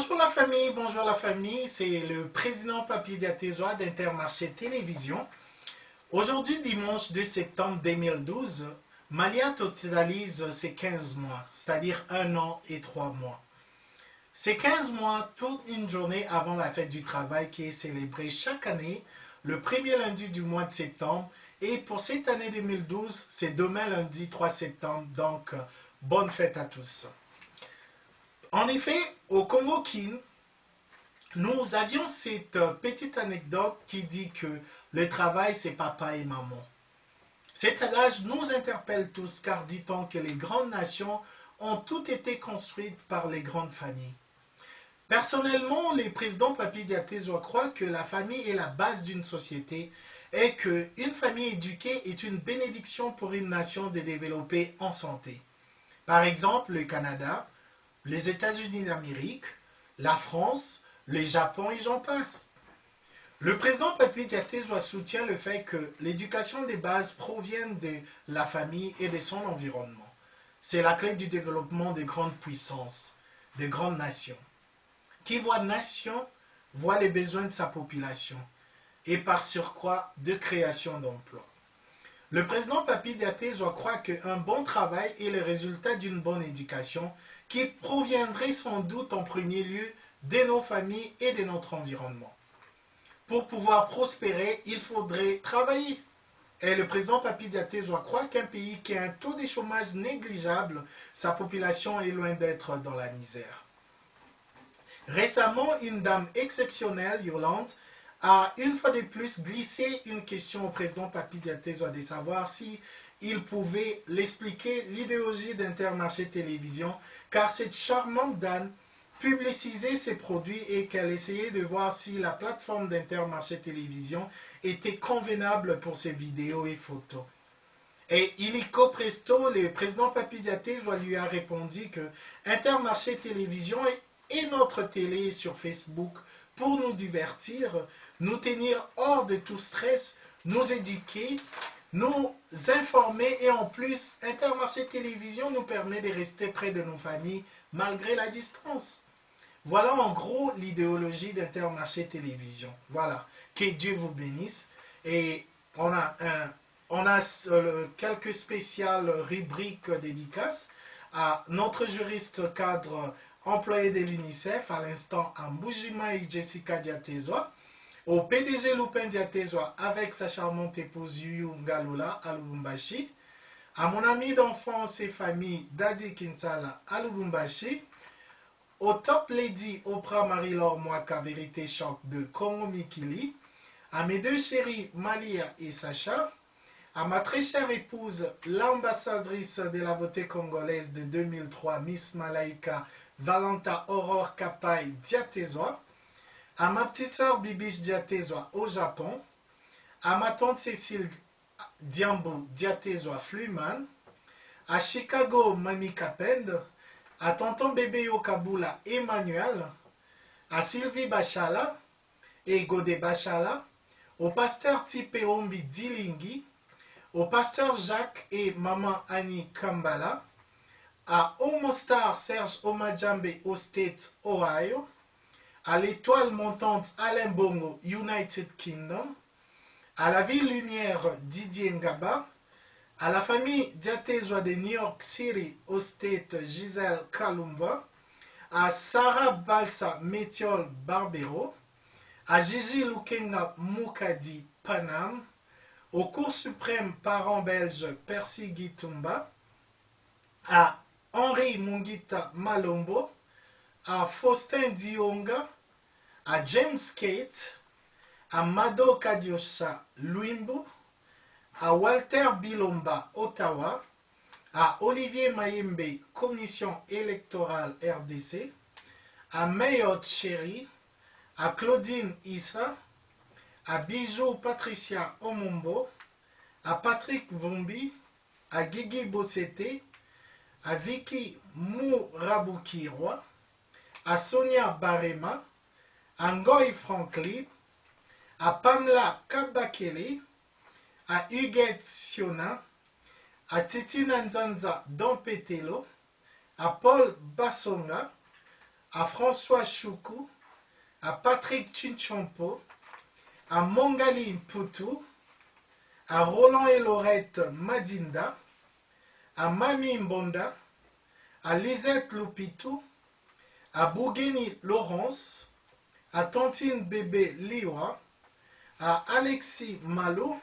Bonjour la famille, c'est le président Papier Diatézois d'Intermarché Télévision. Aujourd'hui, dimanche 2 septembre 2012, Malia totalise ses 15 mois, c'est-à-dire 1 an et 3 mois. Ces 15 mois tournent une journée avant la fête du travail qui est célébrée chaque année, le premier lundi du mois de septembre. Et pour cette année 2012, c'est demain lundi 3 septembre, donc bonne fête à tous. En effet, au Congo-Kin, nous avions cette petite anecdote qui dit que le travail, c'est papa et maman. Cet adage nous interpelle tous car dit-on que les grandes nations ont toutes été construites par les grandes familles. Personnellement, le président Papi Diatézois croit que la famille est la base d'une société et qu'une famille éduquée est une bénédiction pour une nation de développer en santé. Par exemple, le Canada, les États-Unis d'Amérique, la France, le Japon et j'en passe. Le président Papi Diatézois soutient le fait que l'éducation des bases provienne de la famille et de son environnement. C'est la clé du développement de grandes puissances, de grandes nations. Qui voit nation, voit les besoins de sa population et par surcroît de création d'emplois. Le président Papi Diatézois croit qu'un bon travail est le résultat d'une bonne éducation qui proviendrait sans doute en premier lieu de nos familles et de notre environnement. Pour pouvoir prospérer, il faudrait travailler. Et le président Papi Diatézois croit qu'un pays qui a un taux de chômage négligeable, sa population est loin d'être dans la misère. Récemment, une dame exceptionnelle, Yolande, a une fois de plus glissé une question au président Papi Diatézois de savoir si il pouvait l'expliquer l'idéologie d'Intermarché Télévision, car cette charmante dame publicisait ses produits et qu'elle essayait de voir si la plateforme d'Intermarché Télévision était convenable pour ses vidéos et photos. Et illico presto, le président Papi Diatézois lui a répondu que Intermarché Télévision et notre télé sur Facebook pour nous divertir, nous tenir hors de tout stress, nous éduquer, nous informer et en plus, Intermarché Télévision nous permet de rester près de nos familles malgré la distance. Voilà en gros l'idéologie d'Intermarché Télévision. Voilà, que Dieu vous bénisse. Et on a quelques spéciales rubriques dédicaces à notre juriste cadre employé de l'UNICEF, à l'instant à Mbujima et Jessica Diatézois, au PDG Lupin Diatézois avec sa charmante épouse Yuyu Ngalula à Lubumbashi, à mon ami d'enfance et famille Dadi Kinsala à Lubumbashi, au Top Lady Oprah Marie-Laure Mwaka Vérité Choc de Congo Mikili, à mes deux chéris Malia et Sacha, à ma très chère épouse, l'ambassadrice de la beauté congolaise de 2003, Miss Malaika Valenta Aurore Kapai Diatézois, à ma petite sœur Bibiche Diatézois au Japon, à ma tante Cécile Diambo Diatézois Fluman, à Chicago Mami Kapend, à tonton bébé Yokabula Emmanuel, à Sylvie Bachala et Godé Bachala, au pasteur Tipeombi Dilingi, au pasteur Jacques et maman Annie Kambala, à Homostar Serge Omajambe au State, Ohio, à l'étoile montante Alain Bongo, United Kingdom, à la ville lumière Didier Ngaba, à la famille Diatézois de New York City au State, Gisèle Kalumba, à Sarah Balsa Métiol Barbero, à Gigi Lukenga Mukadi Panam, au cours suprême parent belge Percy Gitumba, à Henri Mungita Malombo, à Faustin Dionga, à James Kate, à Mado Kadiosha Luimbu, à Walter Bilomba Ottawa, à Olivier Mayembe Commission électorale RDC, à Mayot Chéri, à Claudine Issa, à Bijou Patricia Omombo, à Patrick Vombi, à Guigui Bossete, à Vicky Mourabouki-Roy, à Sonia Barema, à Ngoy Franklin, à Pamela Kabakele, à Huguette Siona, à Titina Nzanza Dompetelo, à Paul Bassonga, à François Choukou, à Patrick Chinchampo, à Mongali Mputu, à Roland et Laurette Madinda, à Mami Mbonda, à Lisette Lupitou, à Bougeni Laurence, à Tantine Bébé Liwa, à Alexis Malo,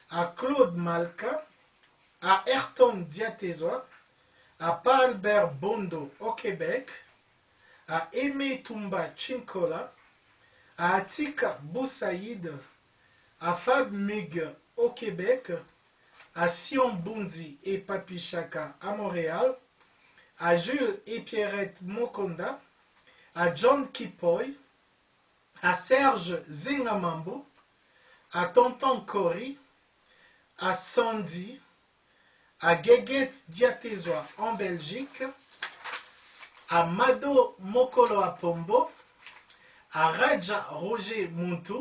à Claude Malka, à Ayrton Diatezoa, à Paul-Albert Bondo au Québec, à Aimé Toumba Chinkola, à Atika Boussaïd, à Fab Mig au Québec, à Sion Bundi et Papi Chaka à Montréal, à Jules et Pierrette Mokonda, à John Kipoy, à Serge Zingamambo, à Tonton Cory, à Sandy, à Guéguette Diatezoa en Belgique, à Mado Mokolo Apombo, à Raja Roger Muntu,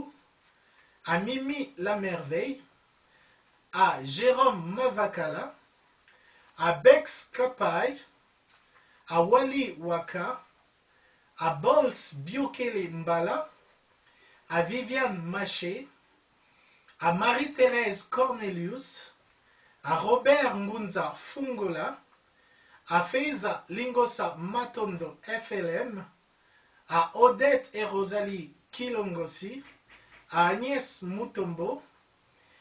à Mimi la Merveille, à Jérôme Mavakala, à Bex Kapai, à Wali Waka, à Bols Biokele Mbala, à Viviane Maché, à Marie-Thérèse Cornelius, à Robert Ngunza Fungola, à Feiza Lingosa Matondo FLM, à Odette et Rosalie Kilongosi, à Agnès Mutombo,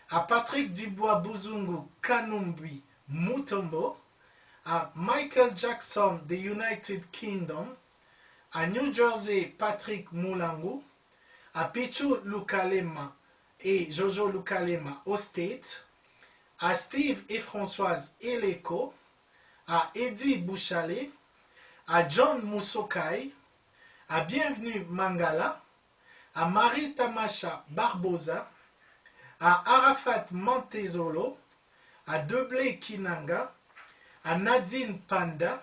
à Patrick Dubois Buzungu Kanumbi Mutombo, à Michael Jackson des United Kingdom, à New Jersey Patrick Mulangu, à Pichu Lukalema et Jojo Lukalema au State, à Steve et Françoise Eleko, à Eddie Bouchalet, à John Moussokai, à Bienvenue Mangala, à Marie Tamasha Barbosa, à Arafat Montezolo, à Deblé Kinanga, à Nadine Panda,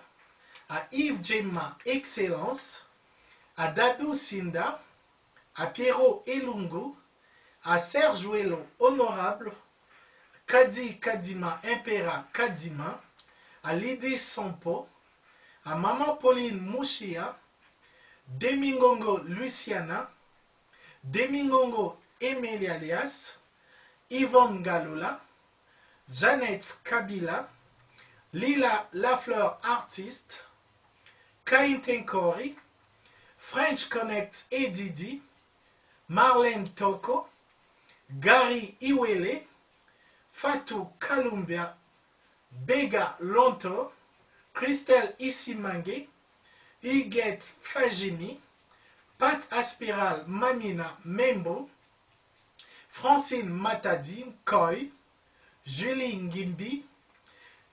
à Yves Gemma Excellence, à Dadou Sinda, à Pierrot Elungu, à Serge Ouello Honorable, Kadi Kadima Impera Kadima, à Lydie Sampo, à Maman Pauline Mouchia, Demingongo Luciana, Demingongo Emile Alias, Yvonne Galula, Jeannette Kabila, Lila Lafleur Artiste, Kaintenkori, French Connect et Didi, Marlène Toko, Gary Iwele, Fatou Kalumbia, Bega Lonto, Christelle Isimange, Huguette Fajimi, Pat Aspiral Mamina Membo, Francine Matadi Koy, Julie Ngimbi,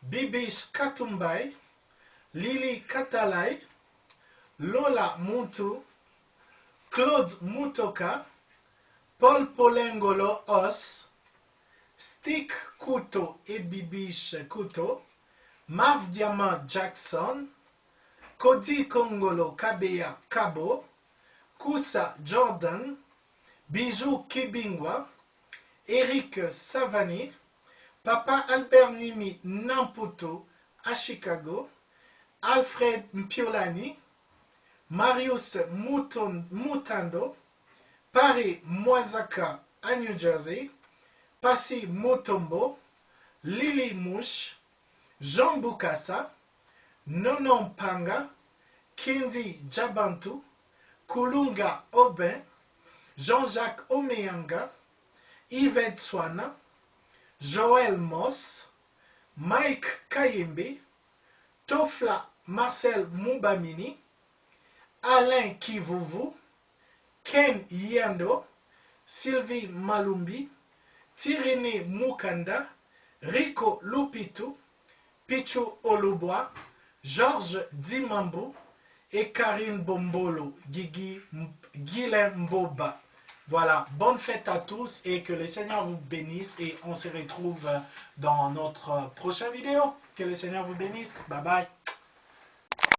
Bibish Katumbai, Lily Katalai, Lola Muntu, Claude Mutoka, Paul Polengolo Os, Stick Kuto et Bibish Kuto, Marv Diamant Jackson, Cody Kongolo Kabeya Kabo, Kousa Jordan, Bijou Kibingwa, Eric Savani, Papa Albert Nimi Namputo à Chicago, Alfred Mpiolani, Marius Mutando, Paris Mwazaka à New Jersey, Pasi Mutombo, Lily Mouche, Jean Bukasa, Nonon Panga, Kendi Jabantu, Kulunga Aubin, Jean-Jacques Omeyanga, Yvette Swana, Joël Moss, Mike Kayembe, Tofla Marcel Moubamini, Alain Kivuvu, Ken Yando, Sylvie Malumbi, Tirine Mukanda, Rico Lupitu, Pichu Olubois, Georges Dimambo et Karine Bombolo, Guilain Mboba. Voilà, bonne fête à tous et que le Seigneur vous bénisse et on se retrouve dans notre prochaine vidéo. Que le Seigneur vous bénisse. Bye bye.